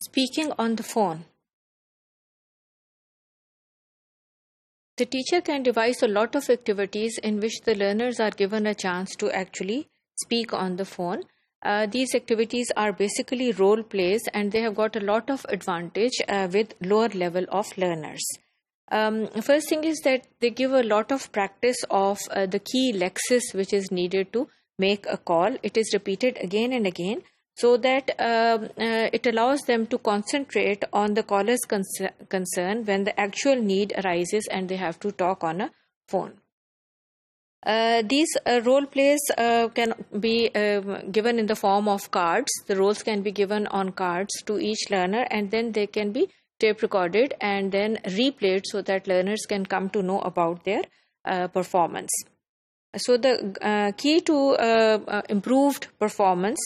Speaking on the phone. The teacher can devise a lot of activities in which the learners are given a chance to actually speak on the phone. These activities are basically role plays, and they have got a lot of advantage with lower level of learners. First thing is that they give a lot of practice of the key lexis which is needed to make a call. It is repeated again and again, so that it allows them to concentrate on the caller's concern when the actual need arises and they have to talk on a phone. These role plays can be given in the form of cards. The roles can be given on cards to each learner, and then they can be tape recorded and then replayed so that learners can come to know about their performance. So the key to improved performance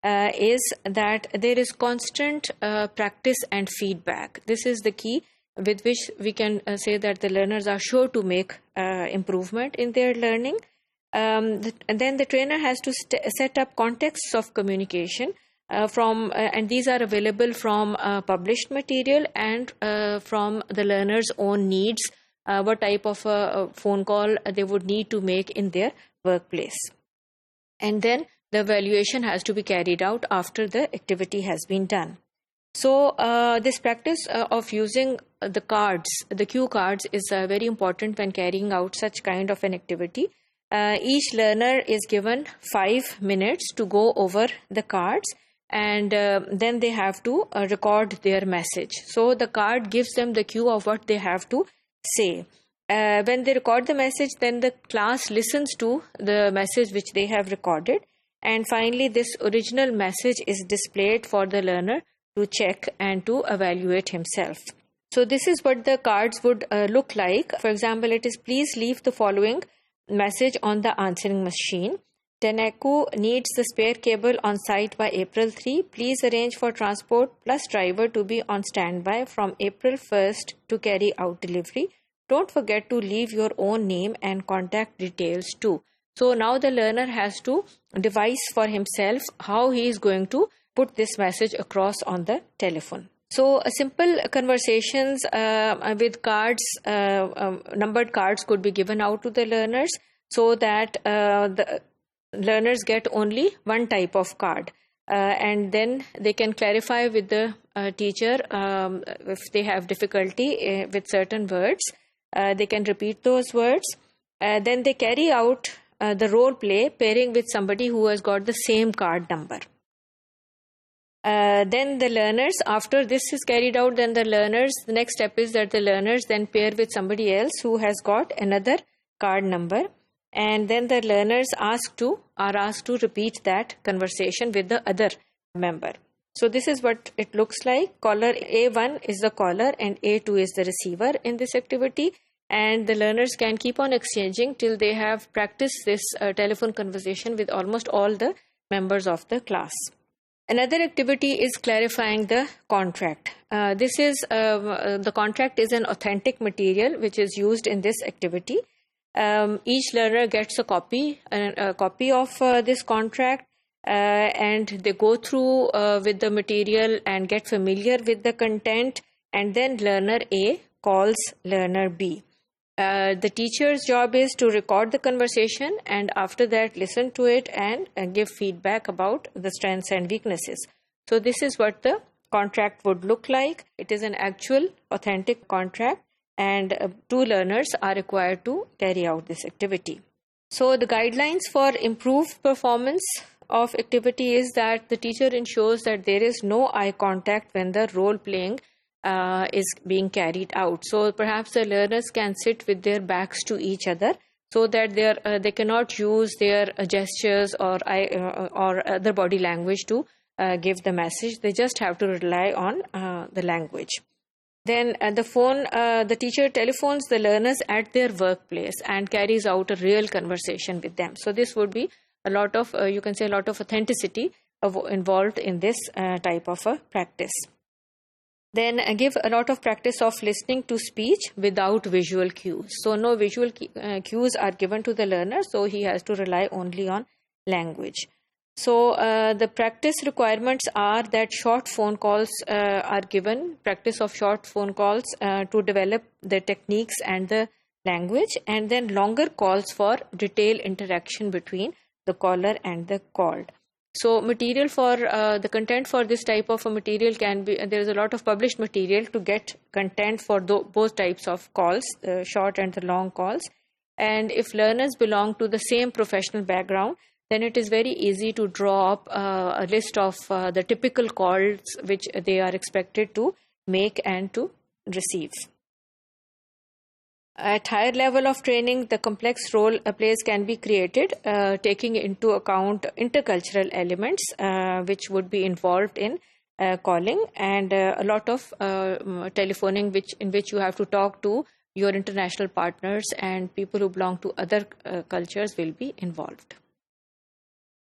is that there is constant practice and feedback. This is the key with which we can say that the learners are sure to make improvement in their learning. And then the trainer has to set up contexts of communication and these are available from published material and from the learner's own needs, what type of a phone call they would need to make in their workplace. And then the evaluation has to be carried out after the activity has been done. So this practice of using the cards, the cue cards, is very important when carrying out such kind of an activity. Each learner is given 5 minutes to go over the cards, and then they have to record their message. So the card gives them the cue of what they have to say. When they record the message, then the class listens to the message which they have recorded, and finally this original message is displayed for the learner to check and to evaluate himself. So this is what the cards would look like. For example, it is, please leave the following message on the answering machine. Teneku needs the spare cable on site by April 3. Please arrange for transport plus driver to be on standby from April 1st to carry out delivery. Don't forget to leave your own name and contact details too. So now the learner has to devise for himself how he is going to put this message across on the telephone. So simple conversations with cards, numbered cards could be given out to the learners so that the learners get only one type of card. And then they can clarify with the teacher if they have difficulty with certain words. They can repeat those words. Then they carry out the role play pairing with somebody who has got the same card number. Then the learners, after this is carried out, then the next step is that the learners then pair with somebody else who has got another card number, and then the learners are asked to repeat that conversation with the other member. So this is what it looks like. Caller A1 is the caller and A2 is the receiver in this activity, and the learners can keep on exchanging till they have practiced this telephone conversation with almost all the members of the class. Another activity is clarifying the contract. The contract is an authentic material which is used in this activity. Each learner gets a copy of this contract, and they go through with the material and get familiar with the content, and then learner A calls learner B. The teacher's job is to record the conversation and after that listen to it and give feedback about the strengths and weaknesses. So this is what the contract would look like. It is an actual authentic contract, and 2 learners are required to carry out this activity. So the guidelines for improved performance of activity is that the teacher ensures that there is no eye contact when the role playing is being carried out. So perhaps the learners can sit with their backs to each other so that they cannot use their gestures or other body language to give the message. They just have to rely on the language. Then the teacher telephones the learners at their workplace and carries out a real conversation with them. So this would be a lot of authenticity involved in this type of a practice. Then give a lot of practice of listening to speech without visual cues. So no visual cues are given to the learner, so he has to rely only on language. So the practice requirements are that short phone calls are given, practice of short phone calls to develop the techniques and the language, and then longer calls for detailed interaction between the caller and the called. So material for the content for this type of a material can be, there is a lot of published material to get content for both types of calls, the short and the long calls. And if learners belong to the same professional background, then it is very easy to draw up a list of the typical calls which they are expected to make and to receive. At higher level of training, the complex role plays can be created, taking into account intercultural elements which would be involved in calling, and a lot of telephoning in which you have to talk to your international partners and people who belong to other cultures will be involved.